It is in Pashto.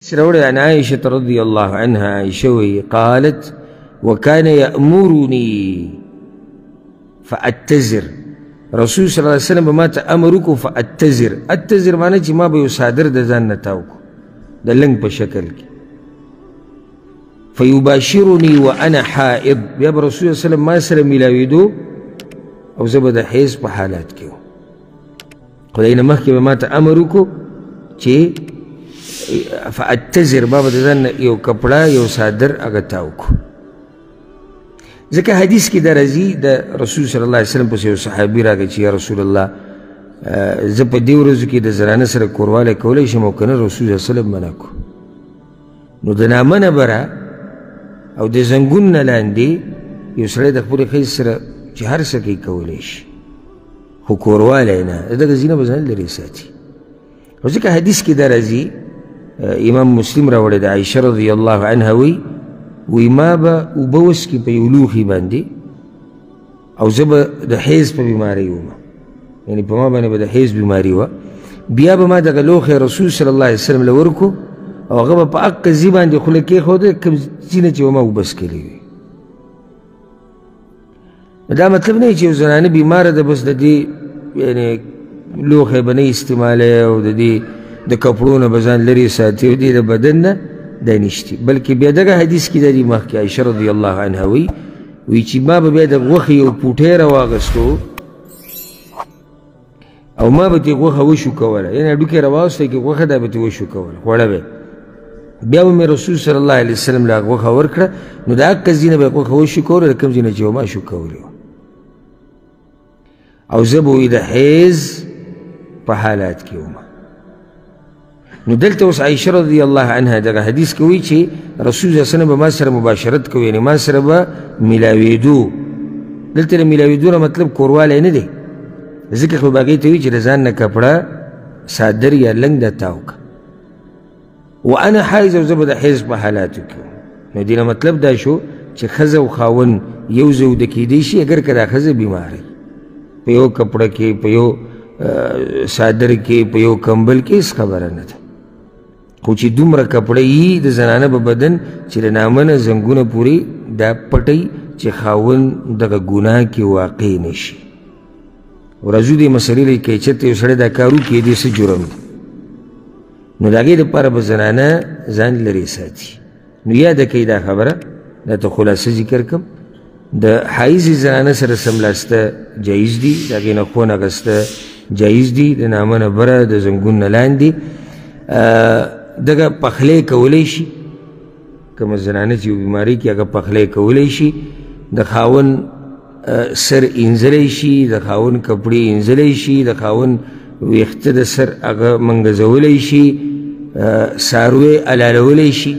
سروري عن عائشة رضي الله عنها عائشة قالت وكان يأمرني فأتزر رسول صلى الله عليه وسلم بما تأمرك فأتزر أتزر معنی چی ما به صادر د ځان نتاوکو د لنګ په شکل کې فيباشرني وأنا حائض بیا رسول صلی الله علیه وسلم ما سره ملاویدو او زه به د حیض په حالات کې خدای نه مخکې به ما ته امر وکړو چې فأتزر بابا د ځان یو کپړه یو صادر هغه تاو کو ځکه حدیث کې دا راځي د رسول صلی الله علیه وسلم پسې یو صحابي راغی چې یا رسول الله زه په دې ورځو کې د زنانه سره کوروالی کولی شم او که نه رسول صلی الله علیه وسلم منع کو نو د نامنه بره او د زنګون نه لاندې یو سړی د خپلې ښځې سره چې هر څه کوي کولی شي خو کوروالی نه د دغه زینه به ځان لرې ساتي او ځکه حدیث کې دا راځي امام مسلم راوړی د عایشه رضی الله عنها وی ما به اوبه وڅکي په یو لوښي باندې او زه به د حیض په بیمارۍ وم یعنې په ما باندې به د حیض بیماري وه بیا به ما دغه لوښی رسول صلی الله علیه وسلم له ورکو او هغه به په هغه ځي باندې خوله کېښوده کوم ځي نه چې به ما اوبه څکلې وي دا مطلب نه چې یو زنانه بیماره ده بس د دې یعنې لوښی به نه استعمالوي او د دې د کپړو نه به ځان لرې ساتي او دې د بدن نه دا نشتی بلکې بیا دغه حدیث کې د دې مخکې عایشه رضی الله عنها وی چې ما به بیا د غوښې یو پوټی راواغستو او ما به ترې غوښه وشوکوله یعنې هډوکې راواغستی کې غوښه دا به ترې وشوکوله خوړه به بیا به مې رسول صلی الله علیه وسلم له غوښه ورکړه نو د هغه ځای نه به یې غوښه وشوکوله د کوم ځای نه چې ما شوکولې وه او زه به وي د حیض په حالات کې وم نو دلته اوس عایشه رضی الله عنها دغه حدیث کې وایي چې رسول صلی الله علیه وسلم به ما سره مباشرت کوي یعنې ما سره به میلاوېدو دلته د میلاوېدو نه مطلب کوروالی نه دی ځکه خو به هغې ته وایي چې د ځان نه کپړه صادر یا لنګ دا تاو که وانا حایض او زه به د حیض په حالاتو کې نو دې نه مطلب دا شو چې ښځه او خاوند یو ځای وده کېدی شي اگر که دا ښځه بیماره په یو کپړه کې په یو صادر کې په یو کمبل کې هېڅ خبره نه ده خو چې دومره کپړه یي د زنانه په بدن چې د نامنه زنګونه پورې دا پټی چې خاوند دغه ګناه کې واقع نه شي ورځو دې مسلې لري که چېرته یو سړی دا کار وکړي دې څه جرم دی نو د هغې دپاره به زنانه ځان لرې ساتي نو یاده کوي دا خبره دا ته خلاصه ذکر کړم د حایضې زنانه سره سملاسته جایز دي د هغې نه خون اخیسته جایز دي د نامه نه بره د زنګون نه لاندې دغه پخلی کولی شي کومه زنانه چې یو بیمارۍ کې هغه پخلی کولی شي د خاوند سر اینځلی شي د خاوند کپړې اینځلی شي د خاوند ویښته د سر هغه منګزولی شي څاروی الالولی شي